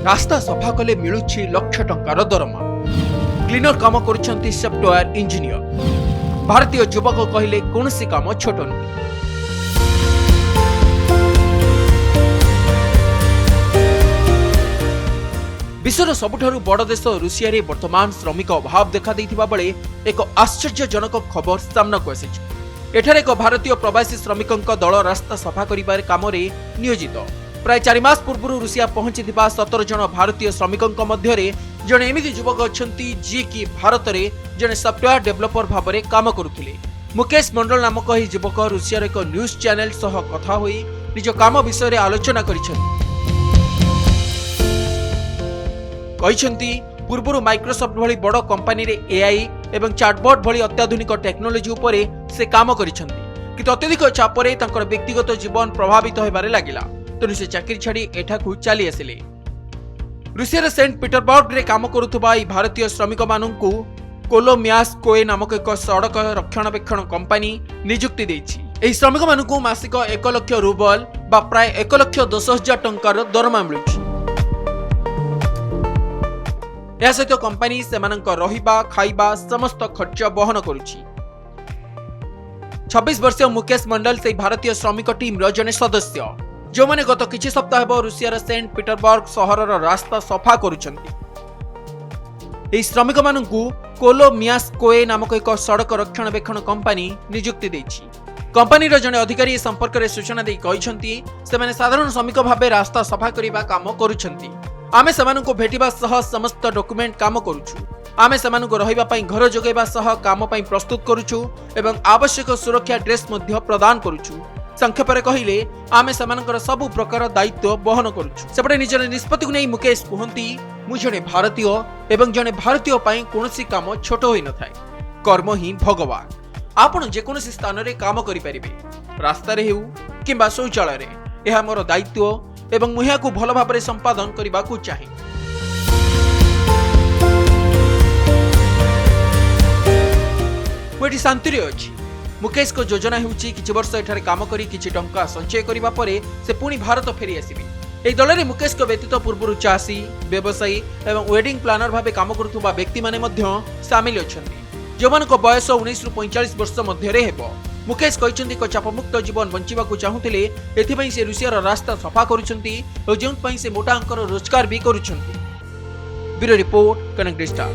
रास्ता सफा कले मिलुछि लक्ष टंकार दरमा। क्लीनर काम करुछंती सॉफ्टवेयर इंजीनियर। भारतीय युवक कहले कोनसी काम छोट नुहे। विश्वर सबुठारु बड़ देश रुषिया रे वर्तमान श्रमिक अभाव देखा देइथिबा बेले एक आश्चर्यजनक खबर सामना को आसीछि। एठारे एक भारतीय प्रवासी श्रमिकंक दल रास्ता सफा करिबार कामरे नियोजित। प्राय 4 मास पूर्व रुषिया पहुंचिथिबा 17 जन भारतीय श्रमिकंक मध्यरे जणे एमिति युवक अछंती जे कि भारत रे जणे सॉफ्टवेयर डेवलपर भाबरे काम करुथिले। मुकेश मंडल नामक एही युवक रुषिया रे एक न्यूज चैनल सह कथा होई निज काम विषय रे आलोचना करिछथि। कहिछंती पूर्वरु माइक्रोसॉफ्ट भली बड़ कंपनी रे एआई एवं चैटबॉट भली अत्याधुनिक टेक्नोलोजी उपरे से काम करिछंती, किंतु अत्यधिक चापरे तांकर व्यक्तिगत जीवन प्रभावित होबारे लागिला। तेणु से चाकरी छाड़ी एठाकू चली आसिले। रुषिया सेंट पीटरबर्ग रे काम करुथबा ई भारतीय श्रमिक माननकू कोलोमियास्कोए नामक एक सड़क रक्षणाबेक्षण कंपनी नियुक्ति देछि। एही श्रमिक माननकू मासिक 1 लाख रूबल बा प्राय 1,10,000 टंकार दरमा मिलुछि। या सहित कंपनी सेमानंक रहिबा खाइबा समस्त खर्च वहन करुछि। 26 वर्षीय मुकेश मंडल से भारतीय श्रमिक टीम रो जने सदस्य जो माने गत किछि सप्ताह हेबो रुषिया सेंट पीटरबर्ग सहरर रास्ता सफा करुछंती। एही श्रमिक माननकू कोलोमियास्कोए नामक एक सड़क रक्षणाबेक्षण कंपनी नियुक्ति देछि। कंपनी रो जने अधिकारी ए संपर्क रे सूचना देई कहिसंती सेमाने साधारण श्रमिक भाबे रास्ता सफा करिबा काम करुछंती। आमे सेमानंको भेटिबा सह समस्त डॉक्यूमेंट काम करूछु। आमे सेमानंको रहिबा पई घर जोगैबा सह काम पई प्रस्तुत करूछु एवं आवश्यक सुरक्षा ड्रेस मध्य प्रदान करूछु। संक्षेप रे कहिले आमे सेमानंकर सब प्रकार दायित्व वहन करूछु। सेपटे निजर निष्पत्ति को नै मुकेश कहंती मु जणे भारतीय एवं जणे भारतीय पई कोनोसी काम छोट होई न थाए। कर्म ही भगवान। आपण जे कोनोसी स्थान रे काम करि परिबे, रास्ता रे हेउ किबा शौचालय रे। एहा मोर दायित्व एवं मुहिया को भल भाबरे संपादन करबा को चाहे। मुठी शांति रे अछि। मुकेश को योजना हेउची किछि वर्ष एठारे काम करी किछि टंका संचय करबा परे से पुणी भारत फेरी आसीबे। एही दलरे मुकेश को व्यतीत पूर्वरु चासी, व्यवसायी एवं वेडिंग प्लानर भाबे काम करुथुबा व्यक्ति माने मध्य शामिल अछंती, जोमानको बयस 19 रु 45 वर्ष मध्य रे हेबो। मुकेश कहते एक चापमुक्त जीवन बंचिबा चाहूले एथिपाई से रुषियार रास्ता सफा करुछंती और जोंपाई से मोटा अंकर रोजगार भी करुछंती। Bureau report, connect star.